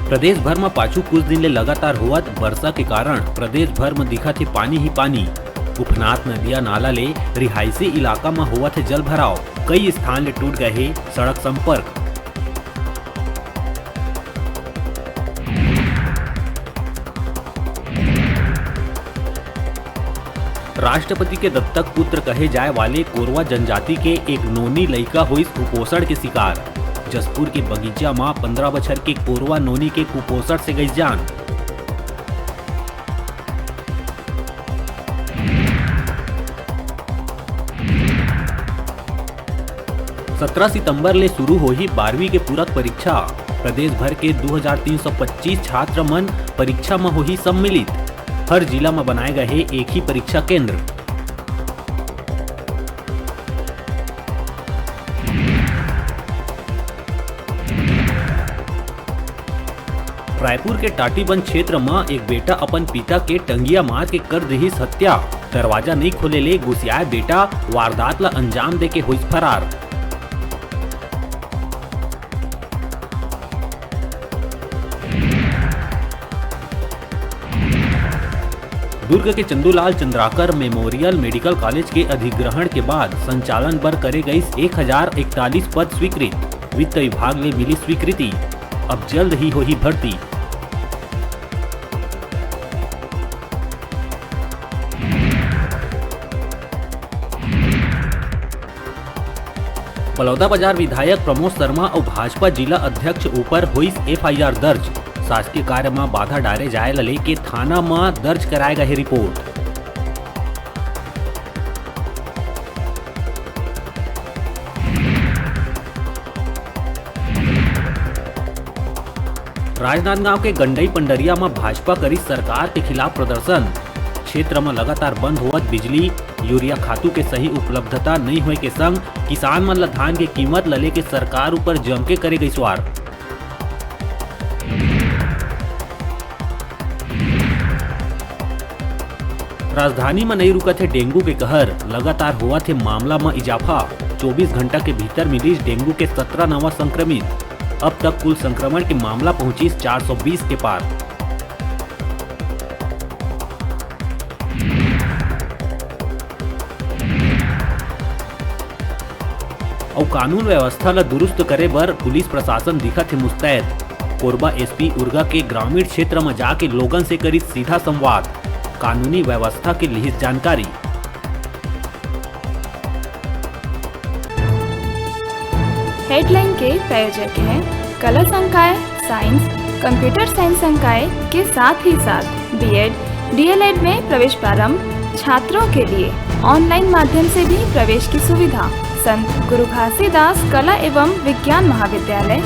प्रदेश भर में पाछू कुछ दिन ले लगातार होवत वर्षा के कारण प्रदेश भर में दिखत है पानी ही पानी। उफनात नदिया नाला ले रिहायशी इलाका में होवत है जल भराव। कई स्थान ले टूट गए है सड़क संपर्क। राष्ट्रपति के दत्तक पुत्र कहे जाए वाले कोरवा जनजाति के एक नोनी लड़का हुई कुपोषण के शिकार। जसपुर के बगीचा में 15 बछर के कोरवा नोनी के कुपोषण से गई जान। सत्रह सितंबर ले शुरू हो ही 12वीं के पूरक परीक्षा। प्रदेश भर के 2325 छात्र मन परीक्षा में हो ही सम्मिलित। हर जिला में बनाए गए हैं एक ही परीक्षा केंद्र। रायपुर के टाटीबंद क्षेत्र में एक बेटा अपन पिता के टंगिया मार के कर दही हत्या। दरवाजा नहीं खोले ले घुसियाए बेटा वारदात ला अंजाम दे के हुई फरार। दुर्ग के Chandulal Chandrakar memorial medical college के अधिग्रहण के बाद संचालन पर करे गई 1041 पद स्वीकृत। वित्त विभाग ने मिली स्वीकृति, अब जल्द ही हो ही भर्ती। बलौदाबाजार विधायक प्रमोद शर्मा और भाजपा जिला अध्यक्ष ऊपर हुई FIR दर्ज। शासकीय कार्य में बाधा डाले जाए लेके थाना में दर्ज कराए गए रिपोर्ट। राजनांदगांव के गंडई पंडरिया में भाजपा करी सरकार के खिलाफ प्रदर्शन। क्षेत्र में लगातार बंद होवत बिजली, यूरिया खातू के सही उपलब्धता नहीं होए के संग किसान मन ला धान के कीमत लले के सरकार ऊपर जम के करे गई सवार। राजधानी में नहीं रुका थे डेंगू के कहर। लगातार हुआ थे मामला में इजाफा। 24 घंटा के भीतर मिली डेंगू के 17 नवा संक्रमित। अब तक कुल संक्रमण के मामला पहुंची 420 के पार। और कानून व्यवस्था ला दुरुस्त करे बर पुलिस प्रशासन दिखत है मुस्तैद। कोरबा SP उर्गा के ग्रामीण क्षेत्र में जाके लोगन से करी सीधा संवाद। कानूनी व्यवस्था की लिहित जानकारी। हेडलाइन के प्रायोजक हैं कला संकाय, साइंस, कंप्यूटर साइंस संकाय के साथ ही साथ BEd, DLEd में प्रवेश प्रारंभ। छात्रों के लिए ऑनलाइन माध्यम से भी प्रवेश की सुविधा। संत गुरु घासीदास कला एवं विज्ञान महाविद्यालय,